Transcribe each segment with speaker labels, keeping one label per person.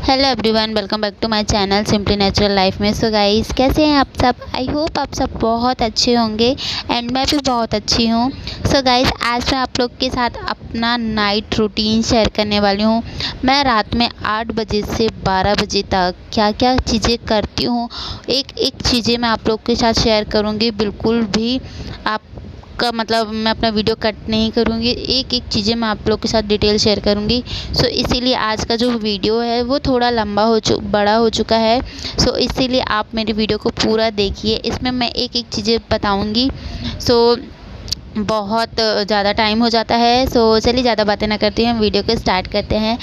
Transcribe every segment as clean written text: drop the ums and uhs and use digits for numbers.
Speaker 1: Hello everyone, welcome back to my channel simply natural life में। So guys, कैसे हैं आप सब? आई होप आप सब बहुत अच्छे होंगे एंड मैं भी बहुत अच्छी हूँ। सो गाइस, आज मैं आप लोग के साथ अपना नाइट रूटीन शेयर करने वाली हूँ। मैं रात में 8 बजे से 12 बजे तक क्या क्या चीज़ें करती हूँ, एक एक चीज़ें मैं आप लोग के साथ शेयर करूँगी। बिल्कुल भी आप का मतलब मैं अपना वीडियो कट नहीं करूँगी, एक एक चीज़ें मैं आप लोग के साथ डिटेल शेयर करूँगी। सो इसीलिए आज का जो वीडियो है वो थोड़ा लंबा बड़ा हो चुका है। सो इसीलिए आप मेरे वीडियो को पूरा देखिए, इसमें मैं एक एक चीज़ें बताऊँगी। सो बहुत ज़्यादा टाइम हो जाता है। सो चलिए ज़्यादा बातें ना करते हैं, हम वीडियो को स्टार्ट करते हैं।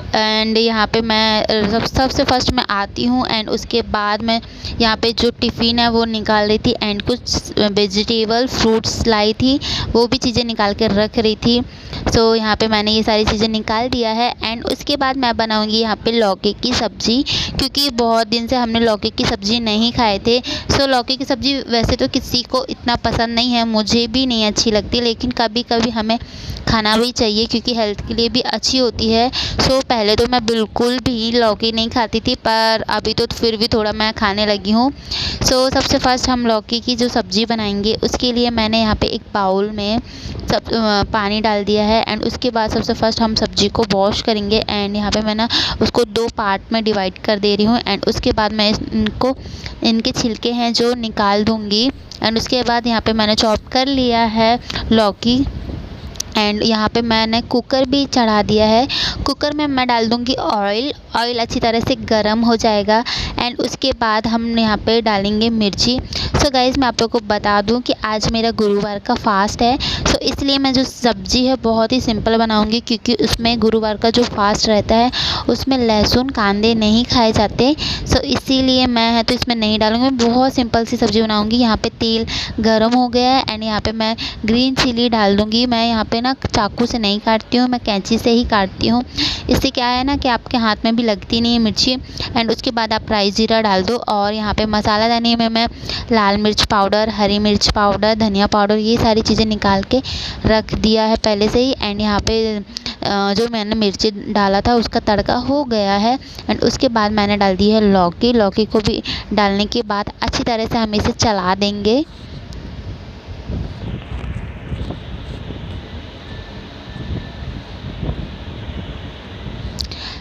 Speaker 1: एंड यहाँ पे मैं सबसे फर्स्ट मैं आती हूँ एंड उसके बाद मैं यहाँ पे जो टिफ़िन है वो निकाल रही थी एंड कुछ वेजिटेबल फ्रूट्स लाई थी, वो भी चीज़ें निकाल कर रख रही थी। सो यहाँ पे मैंने ये सारी चीज़ें निकाल दिया है एंड उसके बाद मैं बनाऊँगी यहाँ पे लौकी की सब्ज़ी, क्योंकि बहुत दिन से हमने लौकी की सब्ज़ी नहीं खाए थे। सो लौकी की सब्ज़ी वैसे तो किसी को इतना पसंद नहीं है, मुझे भी नहीं अच्छी लगती, लेकिन कभी कभी हमें खाना भी चाहिए क्योंकि हेल्थ के लिए भी अच्छी होती है। सो पहले तो मैं बिल्कुल भी लौकी नहीं खाती थी, पर अभी तो फिर भी थोड़ा मैं खाने लगी हूँ। सो सबसे फर्स्ट हम लौकी की जो सब्ज़ी बनाएंगे उसके लिए मैंने यहाँ पे एक बाउल में पानी डाल दिया है एंड उसके बाद सबसे फर्स्ट हम सब्ज़ी को वॉश करेंगे एंड यहाँ पे मैं ना उसको 2 पार्ट में डिवाइड कर दे रही हूँ एंड उसके बाद मैं इनके छिलके हैं जो निकाल दूँगी। एंड उसके बाद यहाँ पे मैंने चॉप कर लिया है लौकी एंड यहाँ पे मैंने कुकर भी चढ़ा दिया है। कुकर में मैं डाल दूँगी ऑयल अच्छी तरह से गर्म हो जाएगा एंड उसके बाद हम यहाँ पे डालेंगे मिर्ची। सो गाइज़, मैं आप लोगों को बता दूँ कि आज मेरा गुरुवार का फास्ट है। सो इसलिए मैं जो सब्ज़ी है बहुत ही सिंपल बनाऊँगी, क्योंकि उसमें गुरुवार का जो फास्ट रहता है उसमें लहसुन कांदे नहीं खाए जाते। सो इसीलिए मैं तो इसमें नहीं डालूँगी, बहुत सिंपल सी सब्ज़ी बनाऊँगी। यहाँ पे तेल गर्म हो गया है एंड यहाँ पे मैं ग्रीन चिली डाल दूँगी। मैं यहाँ पे ना चाकू से नहीं काटती हूँ, मैं कैंची से ही काटती हूँ। इससे क्या है ना कि आपके हाथ में भी लगती नहीं है मिर्ची। एंड उसके बाद आप राई जीरा डाल दो और यहाँ पे मसाला दानी में मैं लाल मिर्च पाउडर, हरी मिर्च पाउडर, धनिया पाउडर, ये सारी चीज़ें निकाल के रख दिया है पहले से ही। एंड यहाँ पे जो मैंने मिर्ची डाला था उसका तड़का हो गया है एंड उसके बाद मैंने डाल दी है लौकी को भी डालने के बाद अच्छी तरह से हम इसे चला देंगे।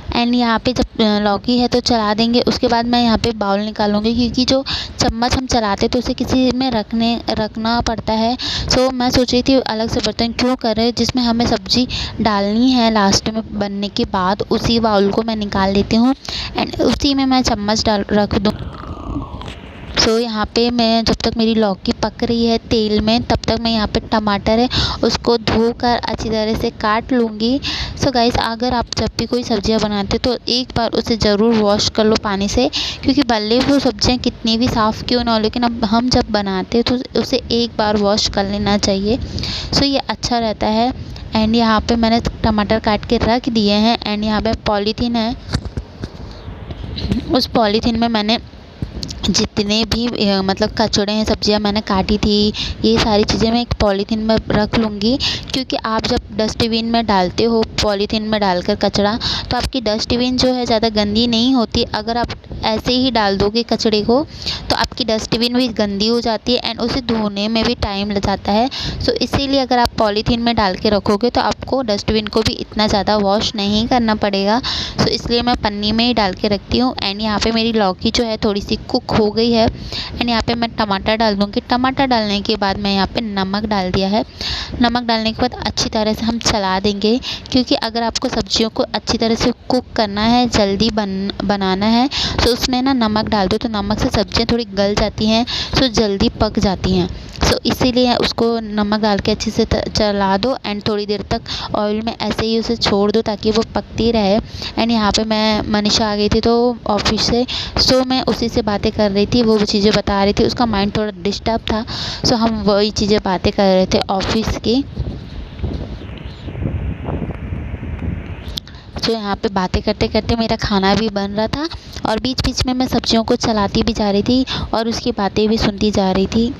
Speaker 1: एंड यहाँ पे जब लौकी है तो चला देंगे। उसके बाद मैं यहाँ पे बाउल निकालूंगी, क्योंकि जो चम्मच हम चलाते तो उसे किसी में रखना पड़ता है। सो मैं सोच रही थी अलग से बर्तन क्यों कर रहे, जिसमें हमें सब्ज़ी डालनी है लास्ट में बनने के बाद, उसी बाउल को मैं निकाल लेती हूँ एंड उसी में मैं चम्मच रख दूँ। सो यहाँ पे मैं जब तक मेरी लौकी पक रही है तेल में, तब तक मैं यहाँ पे टमाटर है उसको धोकर अच्छी तरह से काट लूँगी। सो गाइस, अगर आप जब भी कोई सब्जियाँ बनाते तो एक बार उसे ज़रूर वॉश कर लो पानी से, क्योंकि भले वो सब्जियाँ कितनी भी साफ़ क्यों ना हो, लेकिन अब हम जब बनाते तो उसे एक बार वॉश कर लेना चाहिए। सो ये अच्छा रहता है। एंड यहाँ पर मैंने टमाटर काट के रख दिए हैं एंड यहाँ पर पॉलीथीन है, उस पॉलीथीन में मैंने जितने भी मतलब कचड़े हैं, सब्जियां मैंने काटी थी, ये सारी चीज़ें मैं एक पॉलीथीन में रख लूँगी। क्योंकि आप जब डस्टबिन में डालते हो पॉलीथीन में डालकर कचड़ा, तो आपकी डस्टबिन जो है ज़्यादा गंदी नहीं होती। अगर आप ऐसे ही डाल दोगे कचड़े को तो आपकी डस्टबिन भी गंदी हो जाती है एंड उसे धोने में भी टाइम लग जाता है। सो इसीलिए अगर आप पॉलीथीन में डाल के रखोगे तो आपको डस्टबिन को भी इतना ज़्यादा वॉश नहीं करना पड़ेगा। सो इसलिए मैं पन्नी में ही डाल के रखती हूँ। एंड यहाँ पे मेरी लौकी जो है थोड़ी सी कुक हो गई है एंड यहाँ पे मैं टमाटर डाल दूँगी। टमाटर डालने के बाद मैं यहाँ पे नमक डाल दिया है। नमक डालने के बाद अच्छी तरह से हम चला देंगे, क्योंकि अगर आपको सब्जियों को अच्छी तरह से कुक करना है, जल्दी बनाना है, तो उसमें ना नमक डाल दो तो नमक से सब्जियाँ थोड़ी गल जाती हैं, सो जल्दी पक जाती हैं। सो इसीलिए उसको नमक डाल के अच्छे से चला दो एंड थोड़ी देर तक ऑयल में ऐसे ही उसे छोड़ दो ताकि वो पकती रहे। एंड यहाँ पे मैं मनीषा आ गई थी तो ऑफिस से, सो मैं उसी से बातें कर रही थी, वो चीज़ें बता रही थी, उसका माइंड थोड़ा डिस्टर्ब था। सो हम वही चीज़ें बातें कर रहे थे ऑफिस की। तो यहाँ पे बातें करते करते मेरा खाना भी बन रहा था और बीच बीच में मैं सब्जियों को चलाती भी जा रही थी और उसकी बातें भी सुनती जा रही थी।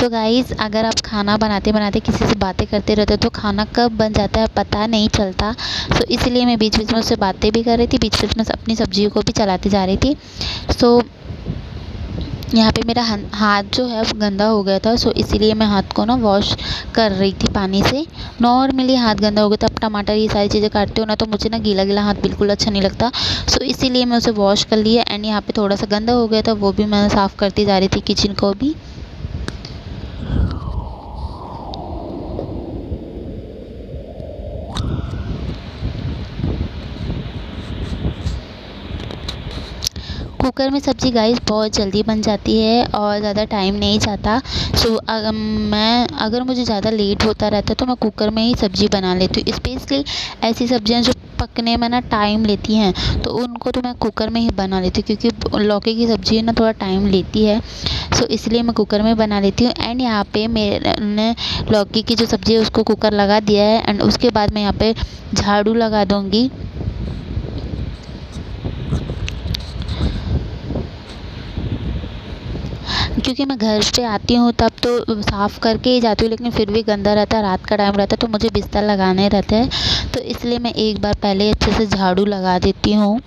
Speaker 1: सो गाइस, अगर आप खाना बनाते बनाते किसी से बातें करते रहते हो तो खाना कब बन जाता है पता नहीं चलता। सो इसलिए मैं बीच बीच में उससे बातें भी कर रही थी, बीच बीच में अपनी सब्जियों को भी चलाती जा रही थी। सो यहाँ पे मेरा हाथ जो है वो गंदा हो गया था। सो इसीलिए मैं हाथ को ना वॉश कर रही थी पानी से। नॉर्मली हाथ गंदा हो गया था। अब टमाटर ये सारी चीज़ें काटते हो ना तो मुझे ना गीला गीला हाथ बिल्कुल अच्छा नहीं लगता। सो इसीलिए मैं उसे वॉश कर लिया। एंड यहाँ पे थोड़ा सा गंदा हो गया था, वो भी मैं साफ़ करती जा रही थी, किचन को भी। कुकर में सब्ज़ी गाइस बहुत जल्दी बन जाती है और ज़्यादा टाइम नहीं जाता। सो अगर मुझे ज़्यादा लेट होता रहता है तो मैं कुकर में ही सब्ज़ी बना लेती हूँ। स्पेशली ऐसी सब्ज़ियाँ जो पकने में ना टाइम लेती हैं तो उनको तो मैं कुकर में ही बना लेती हूँ, क्योंकि लौकी की सब्ज़ी ना थोड़ा टाइम लेती है। सो इसलिए मैं कुकर में बना लेती हूँ। एंड यहाँ पे मैंने लौकी की जो सब्ज़ी है उसको कुकर लगा दिया है। एंड उसके बाद मैं यहाँ पे झाड़ू लगा दूँगी। क्योंकि मैं घर पे आती हूँ तब तो साफ़ करके ही जाती हूँ, लेकिन फिर भी गंदा रहता है, रात का टाइम रहता है तो मुझे बिस्तर लगाने रहते हैं। तो इसलिए मैं एक बार पहले अच्छे से झाड़ू लगा देती हूँ।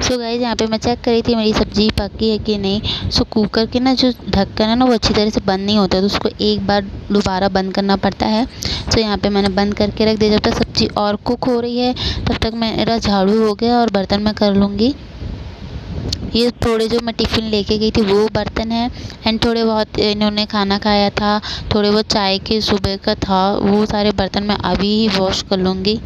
Speaker 1: सो गाइस, यहाँ पे मैं चेक करी थी मेरी सब्ज़ी पकी है कि नहीं। सो कुकर के ना जो ढक्कन है ना वो अच्छी तरह से बंद नहीं होता, तो उसको एक बार दोबारा बंद करना पड़ता है। सो यहाँ पे मैंने बंद करके रख दिया। जब तक सब्ज़ी और कुक हो रही है तब तक मेरा झाड़ू हो गया और बर्तन मैं कर लूँगी। ये थोड़े जो मैं टिफ़िन लेके गई थी वो बर्तन है। एंड थोड़े बहुत इन्होंने खाना खाया था, थोड़े बहुत चाय के सुबह का था, वो सारे बर्तन मैं अभी ही वॉश कर लूँगी।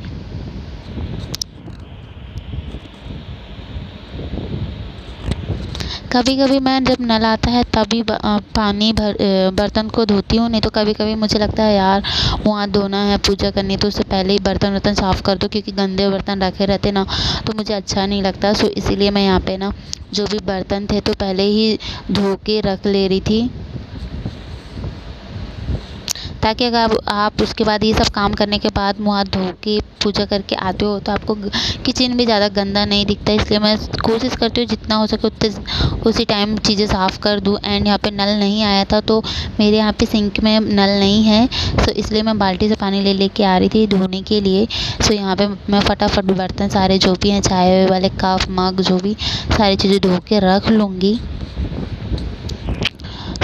Speaker 1: कभी कभी मैं जब नल आता है तभी पानी बर्तन को धोती हूँ, नहीं तो कभी कभी मुझे लगता है यार मुँह धोना है, पूजा करनी है, तो उससे पहले ही बर्तन साफ़ कर दो, क्योंकि गंदे बर्तन रखे रहते ना तो मुझे अच्छा नहीं लगता। सो इसीलिए मैं यहाँ पे ना जो भी बर्तन थे तो पहले ही धो के रख ले रही थी, ताकि अगर आप उसके बाद ये सब काम करने के बाद मुँह हाथ धो के पूजा करके आते हो तो आपको किचन भी ज़्यादा गंदा नहीं दिखता। इसलिए मैं कोशिश करती हूँ जितना हो सके उतने उसी टाइम चीज़ें साफ़ कर दूँ। एंड यहाँ पे नल नहीं आया था तो मेरे यहाँ पे सिंक में नल नहीं है। सो इसलिए मैं बाल्टी से पानी ले लेके आ रही थी धोने के लिए। सो यहाँ पे मैं फटाफट बर्तन सारे जो भी हैं, चाय वाले कप मग जो भी सारी चीज़ें धो के रख लूँगी।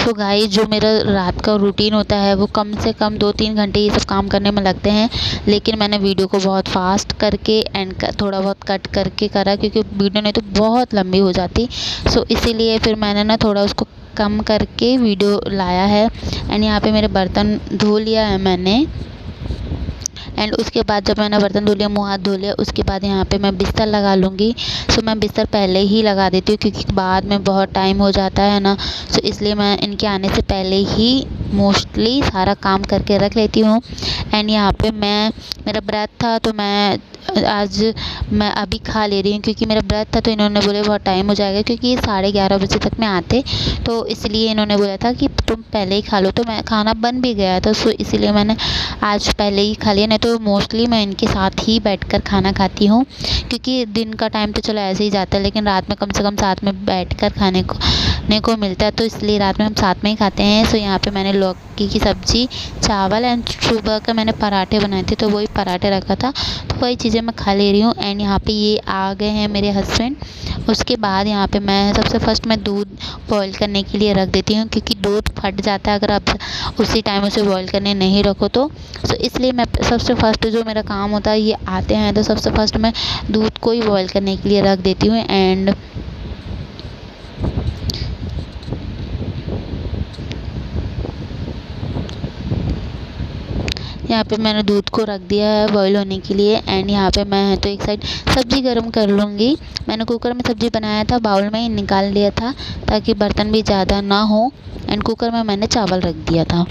Speaker 1: तो गाइस, जो मेरा रात का रूटीन होता है वो कम से कम 2-3 घंटे ये सब काम करने में लगते हैं, लेकिन मैंने वीडियो को बहुत फास्ट करके एंड थोड़ा बहुत कट करके करा, क्योंकि वीडियो नहीं तो बहुत लंबी हो जाती। सो इसीलिए फिर मैंने ना थोड़ा उसको कम करके वीडियो लाया है। एंड यहाँ पे मेरे बर्तन धो लिया है मैंने। एंड उसके बाद जब मैंने बर्तन धो लिया, मुँह हाथ धो लिया, उसके बाद यहाँ पे मैं बिस्तर लगा लूँगी। सो मैं बिस्तर पहले ही लगा देती हूँ, क्योंकि बाद में बहुत टाइम हो जाता है ना। सो इसलिए मैं इनके आने से पहले ही मोस्टली सारा काम करके रख लेती हूँ। एंड यहाँ पे मेरा व्रत था तो आज मैं अभी खा ले रही हूँ, क्योंकि मेरा व्रत था तो इन्होंने बोले बहुत टाइम हो जाएगा, क्योंकि ये 11:30 बजे तक में आते, तो इसलिए इन्होंने बोला था कि तुम पहले ही खा लो। तो मैं खाना बन भी गया था, सो इसीलिए मैंने आज पहले ही खा लिया। नहीं तो मोस्टली मैं इनके साथ ही बैठकर खाना खाती हूँ, क्योंकि दिन का टाइम तो चलो ऐसे ही जाता है, लेकिन रात में कम से कम साथ में बैठकर खाने को मिलता है, तो इसलिए रात में हम साथ में ही खाते हैं। सो यहाँ पे मैंने लौकी की सब्ज़ी, चावल एंड सुबह का मैंने पराठे बनाए थे तो वही पराठे रखा था, तो वही चीज़ें मैं खा ले रही हूँ। एंड यहाँ पे ये आ गए हैं मेरे हस्बैंड। उसके बाद यहाँ पे मैं सबसे फर्स्ट मैं दूध बॉईल करने के लिए रख देती हूँ, क्योंकि दूध फट जाता है अगर आप उसी टाइम उसे बॉईल करने नहीं रखो तो। सो इसलिए मैं सबसे फर्स्ट जो मेरा काम होता है, ये आते हैं तो सबसे फर्स्ट मैं दूध को ही बॉईल करने के लिए रख देती हूँ। एंड यहाँ पे मैंने दूध को रख दिया है बॉईल होने के लिए। एंड यहाँ पे मैं तो एक साइड सब्ज़ी गर्म कर लूँगी। मैंने कुकर में सब्ज़ी बनाया था, बाउल में ही निकाल लिया था ताकि बर्तन भी ज़्यादा ना हो। एंड कुकर में मैंने चावल रख दिया था।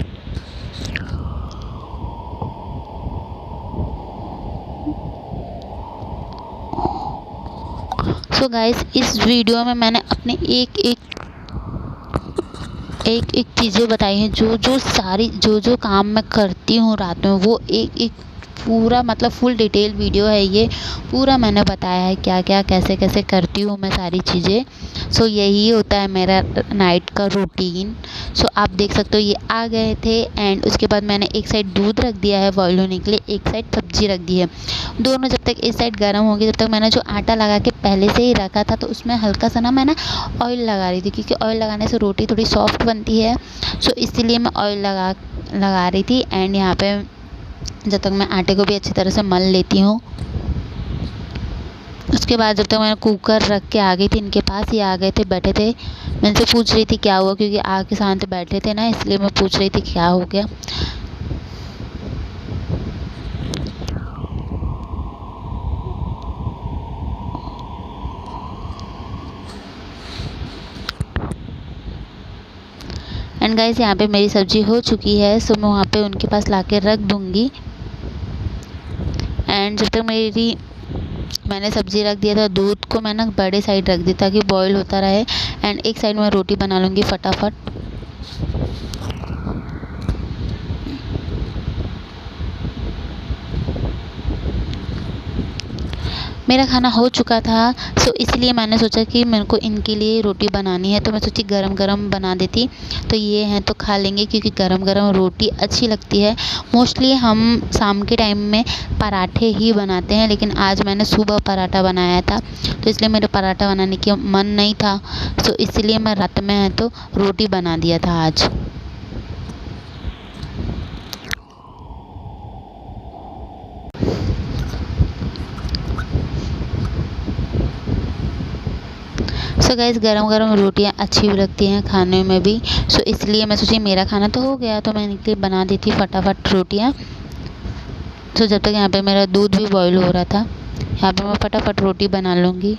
Speaker 1: सो गाइस, इस वीडियो में मैंने अपने एक चीज़ें बताई हैं, जो सारी जो काम मैं करती हूँ रात में, वो एक पूरा मतलब फुल डिटेल वीडियो है ये। पूरा मैंने बताया है क्या क्या कैसे कैसे करती हूँ मैं सारी चीज़ें। सो यही होता है मेरा नाइट का रूटीन। सो आप देख सकते हो ये आ गए थे, एंड उसके बाद मैंने एक साइड दूध रख दिया है बॉईल होने के लिए, एक साइड सब्जी रख दी है। दोनों जब तक इस साइड गर्म होगी, जब तक मैंने जो आटा लगा के पहले से ही रखा था, तो उसमें हल्का सा ना मैंने ऑयल लगा रही थी, क्योंकि ऑयल लगाने से रोटी थोड़ी सॉफ्ट बनती है। सो इसीलिए मैं ऑयल लगा रही थी। एंड यहाँ पे जब तक मैं आटे को भी अच्छी तरह से मल लेती हूँ, उसके बाद जब तक मैं कुकर रख के आ गई थी इनके पास, ये आ गए थे, बैठे थे। मैं इनसे पूछ रही थी क्या हुआ, क्योंकि आके साथ बैठे थे ना, इसलिए मैं पूछ रही थी क्या हो गया। एंड गाइस, यहाँ पे मेरी सब्जी हो चुकी है, सो मैं वहाँ पे उनके पास लाके रख दूँगी। एंड जब तक मैंने सब्जी रख दिया था, दूध को मैंने बड़े साइड रख दिया ताकि बॉईल होता रहे। एंड एक साइड में रोटी बना लूँगी फटाफट। मेरा खाना हो चुका था, सो इसलिए मैंने सोचा कि मेरे को इनके लिए रोटी बनानी है, तो मैं सोची गरम गरम बना देती, तो ये हैं तो खा लेंगे, क्योंकि गरम गरम रोटी अच्छी लगती है। मोस्टली हम शाम के टाइम में पराठे ही बनाते हैं, लेकिन आज मैंने सुबह पराठा बनाया था, तो इसलिए मेरे पराठा बनाने की मन नहीं था। सो इसलिए मैं रात में है तो रोटी बना दिया था आज। सो गाइस, गरम गरम रोटियां अच्छी भी लगती हैं खाने में भी। सो इसलिए मैं सोची मेरा खाना तो हो गया, तो मैं इनके लिए बना दी थी फटाफट रोटियां। सो जब तक यहाँ पे मेरा दूध भी बॉईल हो रहा था, यहाँ पे मैं फटाफट रोटी बना लूँगी।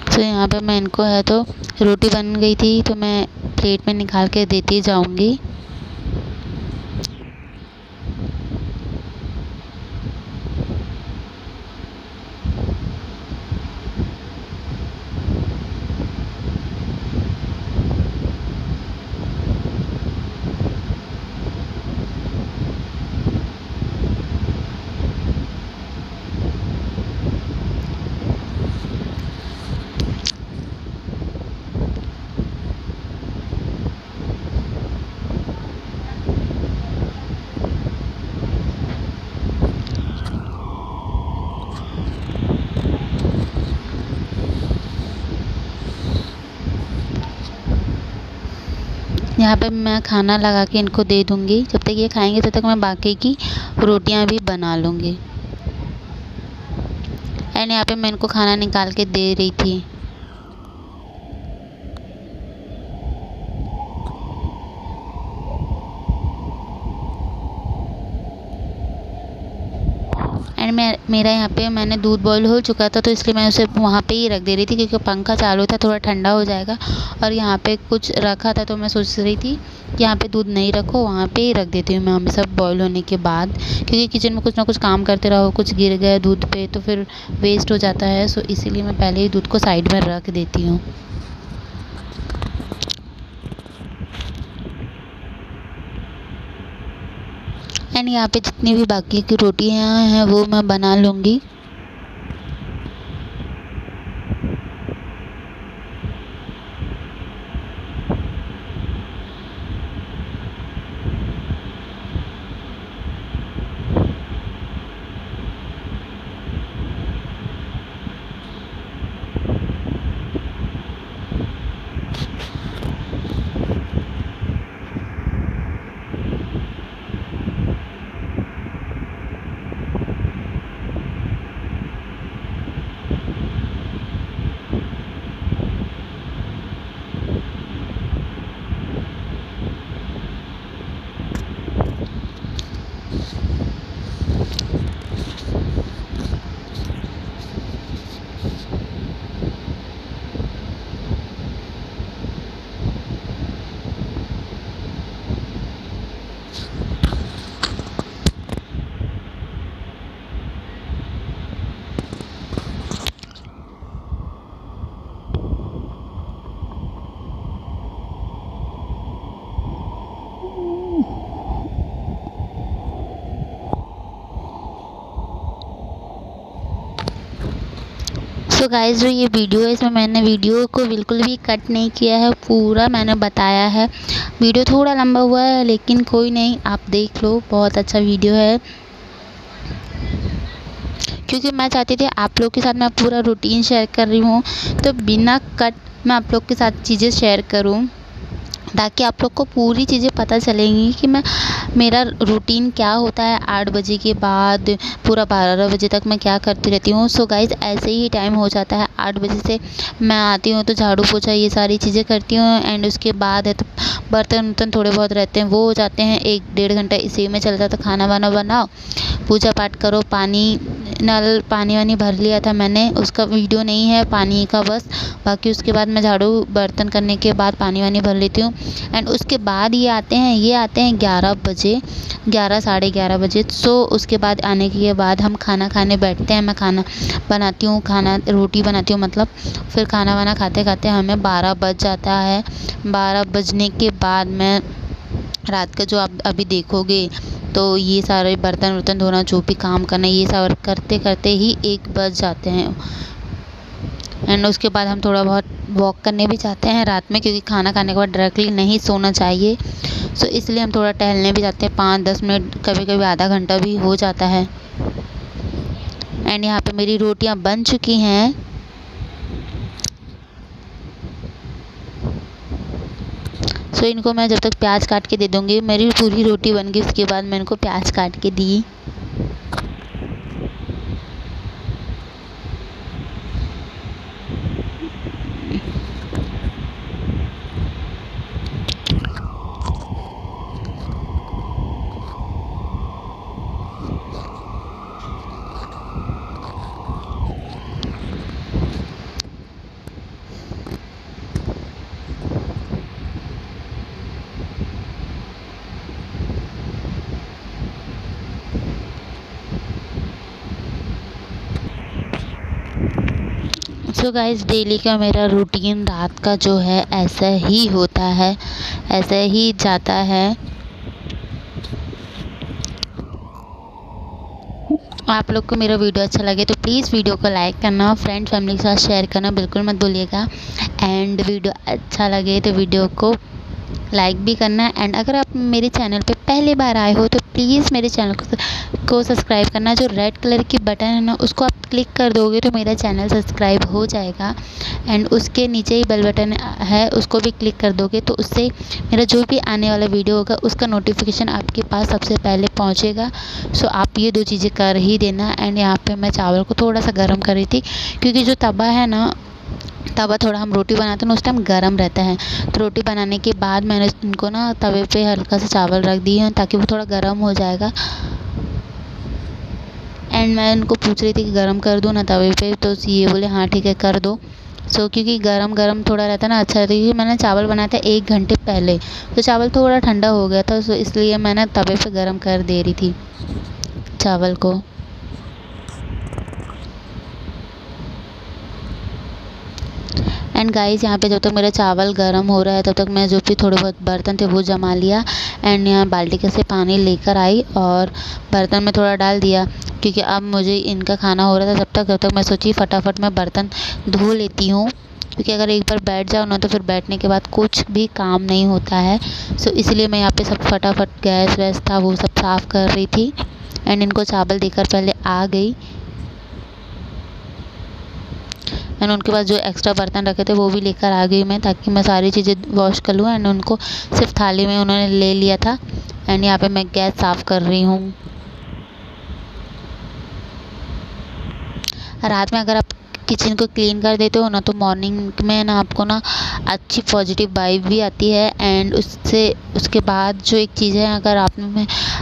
Speaker 1: तो यहाँ पे मैं इनको है तो रोटी बन गई थी, तो मैं प्लेट में निकाल के देती जाऊँगी। यहाँ पे मैं खाना लगा के इनको दे दूँगी। जब तक ये खाएंगे तब तक मैं बाकी की रोटियाँ भी बना लूँगी। एंड यहाँ पे मैं इनको खाना निकाल के दे रही थी। एंड मेरा यहाँ पे मैंने दूध बॉईल हो चुका था, तो इसलिए मैं उसे वहाँ पे ही रख दे रही थी, क्योंकि पंखा चालू था, थोड़ा ठंडा हो जाएगा। और यहाँ पे कुछ रखा था, तो मैं सोच रही थी कि यहाँ पे दूध नहीं रखो, वहाँ पे ही रख देती हूँ मैं हमेशा बॉईल होने के बाद, क्योंकि किचन में कुछ ना कुछ काम करते रहो, कुछ गिर गया दूध पे तो फिर वेस्ट हो जाता है। सो इसीलिए मैं पहले ही दूध को साइड में रख देती हूँ। एंड यहाँ पे जितनी भी बाकी की रोटियाँ हैं वो मैं बना लूँगी। सो गाइस जो ये वीडियो है इसमें मैंने वीडियो को बिल्कुल भी कट नहीं किया है, पूरा मैंने बताया है। वीडियो थोड़ा लंबा हुआ है लेकिन कोई नहीं, आप देख लो, बहुत अच्छा वीडियो है। क्योंकि मैं चाहती थी आप लोग के साथ मैं पूरा रूटीन शेयर कर रही हूँ, तो बिना कट मैं आप लोग के साथ चीज़ें शेयर करूँ, ताकि आप लोग को पूरी चीज़ें पता चलेंगी कि मेरा रूटीन क्या होता है 8 बजे के बाद पूरा 12 बजे तक मैं क्या करती रहती हूँ। सो गाइज़ ऐसे ही टाइम हो जाता है, 8 बजे से मैं आती हूँ तो झाड़ू पोछा ये सारी चीज़ें करती हूँ, एंड उसके बाद है तो बर्तन वर्तन थोड़े बहुत रहते हैं वो हो जाते हैं। 1-1.5 घंटा इसी में चल जाता, खाना वाना बनाओ, पूजा पाठ करो, नल पानी वानी भर लिया था मैंने, उसका वीडियो नहीं है पानी का बस। बाकी उसके बाद मैं झाड़ू बर्तन करने के बाद पानी वानी भर लेती हूँ, एंड उसके बाद ये आते हैं 11 बजे, 11 साढ़े 11 बजे। सो उसके बाद आने के बाद हम खाना खाने बैठते हैं, मैं खाना बनाती हूँ, रोटी बनाती हूँ मतलब। फिर खाना वाना खाते खाते हमें 12 बज जाता है। 12 बजने के बाद मैं रात का जो आप अभी देखोगे तो ये सारे बर्तन वर्तन धोना, जो भी काम करना, ये सब करते करते ही 1 बज जाते हैं। एंड उसके बाद हम थोड़ा बहुत वॉक करने भी जाते हैं रात में, क्योंकि खाना खाने के बाद डायरेक्टली नहीं सोना चाहिए। सो इसलिए हम थोड़ा टहलने भी जाते हैं, 5-10 मिनट, कभी कभी आधा घंटा भी हो जाता है। एंड यहाँ पे मेरी रोटियाँ बन चुकी हैं। सो इनको मैं जब तक प्याज काट के दे दूँगी, मेरी पूरी रोटी बन गई, उसके बाद मैं इनको प्याज काट के दी। सो गाइस डेली का मेरा रूटीन रात का जो है ऐसा ही होता है, ऐसा ही जाता है। आप लोग को मेरा वीडियो अच्छा लगे तो प्लीज़ वीडियो को लाइक करना, फ्रेंड फैमिली के साथ शेयर करना बिल्कुल मत भूलिएगा। एंड वीडियो अच्छा लगे तो वीडियो को लाइक भी करना। एंड अगर आप मेरे चैनल पे पहली बार आए हो तो प्लीज़ मेरे चैनल को सब्सक्राइब करना। जो रेड कलर की बटन है ना, उसको आप क्लिक कर दोगे तो मेरा चैनल सब्सक्राइब हो जाएगा। एंड उसके नीचे ही बेल बटन है, उसको भी क्लिक कर दोगे तो उससे मेरा जो भी आने वाला वीडियो होगा उसका नोटिफिकेशन आपके पास सबसे पहले पहुंचेगा। सो आप ये 2 चीज़ें कर ही देना। एंड यहाँ पे मैं चावल को थोड़ा सा गर्म कर रही थी, क्योंकि जो तवा है ना, तवा थोड़ा हम रोटी बनाते हैं ना उस टाइम गर्म रहता है। तो रोटी बनाने के बाद मैंने इनको ना तवे पे हल्का सा चावल रख दिए हैं, ताकि वो थोड़ा गर्म हो जाएगा। एंड मैं उनको पूछ रही थी कि गर्म कर दूँ ना तवे पे, तो ये बोले हाँ ठीक है कर दो। सो क्योंकि गरम थोड़ा रहता है ना अच्छा रहता है, क्योंकि मैंने चावल बनाया था 1 घंटे पहले, तो चावल थोड़ा ठंडा हो गया था। सो इसलिए मैंने तवे पे गर्म कर दे रही थी चावल को। एंड गाइस यहाँ पे जब तक मेरा चावल गर्म हो रहा है तब तक मैं जो भी थोड़े बहुत बर्तन थे वो जमा लिया। एंड यहाँ बाल्टी के से पानी लेकर आई और बर्तन में थोड़ा डाल दिया, क्योंकि अब मुझे इनका खाना हो रहा था। जब तक मैं सोची फटाफट मैं बर्तन धो लेती हूँ, क्योंकि अगर एक बार बैठ जाओ ना तो फिर बैठने के बाद कुछ भी काम नहीं होता है। सो इसलिए मैं यहाँ पे सब फटाफट गैस वैस था वो सब साफ़ कर रही थी। एंड इनको चावल देकर पहले आ गई। एंड उनके पास जो एक्स्ट्रा बर्तन रखे थे वो भी लेकर आ गई मैं, ताकि मैं सारी चीज़ें वॉश कर लूँ। एंड उनको सिर्फ थाली में उन्होंने ले लिया था। एंड यहाँ पे मैं गैस साफ़ कर रही हूँ। रात में अगर आप किचन को क्लीन कर देते हो ना तो मॉर्निंग में ना आपको ना अच्छी पॉजिटिव वाइब भी आती है। एंड उसके बाद जो एक चीज़ है, अगर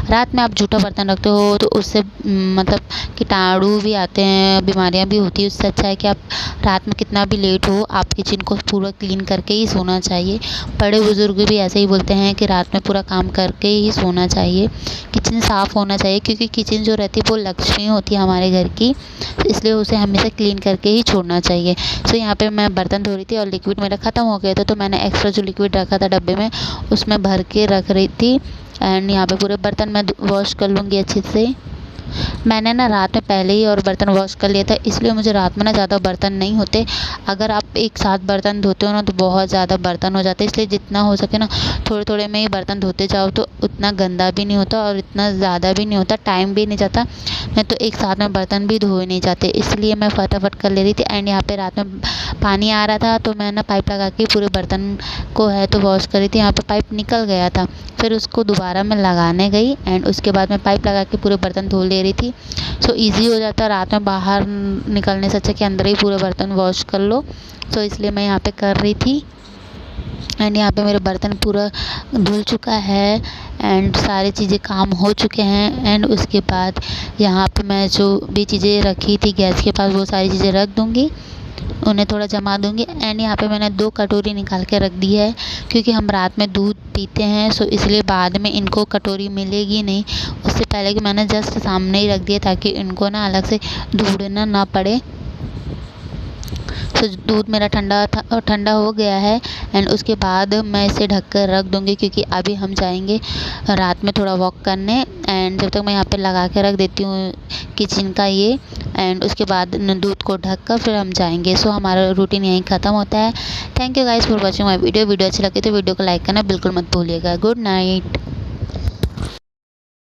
Speaker 1: रात में आप जूठा बर्तन रखते हो तो उससे मतलब कीटाणु भी आते हैं, बीमारियां भी होती है। उससे अच्छा है कि आप रात में कितना भी लेट हो आप किचन को पूरा क्लीन करके ही सोना चाहिए। बड़े बुजुर्ग भी ऐसे ही बोलते हैं कि रात में पूरा काम करके ही सोना चाहिए, किचन साफ़ होना चाहिए, क्योंकि किचन जो रहती है वो लक्ष्मी होती है हमारे घर की, तो इसलिए उसे हमेशा क्लीन करके ही छोड़ना चाहिए। सो यहाँ पे मैं बर्तन धो रही थी और लिक्विड मेरा ख़त्म हो गया था, तो मैंने एक्स्ट्रा जो लिक्विड रखा था डब्बे में उसमें भर के रख रही थी। एंड यहाँ पे पूरे बर्तन मैं वॉश कर लूँगी अच्छे से। मैंने ना रात में पहले ही और बर्तन वॉश कर लिया था, इसलिए मुझे रात में ना ज़्यादा बर्तन नहीं होते। अगर आप एक साथ बर्तन धोते हो ना तो बहुत ज़्यादा बर्तन हो जाते हैं, इसलिए जितना हो सके ना थोड़े थोड़े में ही बर्तन धोते जाओ तो उतना गंदा भी नहीं होता और इतना ज़्यादा भी नहीं होता, टाइम भी नहीं जाता। मैं तो एक साथ में बर्तन भी धोए नहीं जाते, इसलिए मैं फटाफट कर ले रही थी। एंड यहाँ पे रात में पानी आ रहा था तो मैं ना पाइप लगा के पूरे बर्तन को है तो वॉश कर रही थी। यहाँ पे पाइप निकल गया था, फिर उसको दोबारा मैं लगाने गई एंड उसके बाद मैं पाइप लगा के पूरे बर्तन धो ले रही थी। सो इजी हो जाता है रात में बाहर निकलने से अच्छा कि अंदर ही पूरे बर्तन वॉश कर लो। सो इसलिए मैं यहाँ पे कर रही थी। एंड यहाँ पे मेरे बर्तन पूरा धुल चुका है एंड सारी चीज़ें काम हो चुके हैं। एंड उसके बाद यहाँ पे मैं जो भी चीज़ें रखी थी गैस के पास वो सारी चीज़ें रख दूँगी, उन्हें थोड़ा जमा दूँगी। एंड यहाँ पे मैंने 2 कटोरी निकाल के रख दी है, क्योंकि हम रात में दूध पीते हैं, सो इसलिए बाद में इनको कटोरी मिलेगी नहीं। उससे पहले कि मैंने जस्ट सामने ही रख दिया ताकि इनको ना अलग से ढूंढना ना पड़े। तो दूध मेरा ठंडा हो गया है एंड उसके बाद मैं इसे ढक कर रख दूँगी, क्योंकि अभी हम जाएंगे रात में थोड़ा वॉक करने। एंड जब तक मैं यहाँ पे लगा के रख देती हूँ किचन का ये, एंड उसके बाद दूध को ढक कर फिर हम जाएंगे। सो हमारा रूटीन यहीं ख़त्म होता है। Thank you guys for watching my video अच्छी लगी तो वीडियो को लाइक करना बिल्कुल मत भूलिएगा। Good night.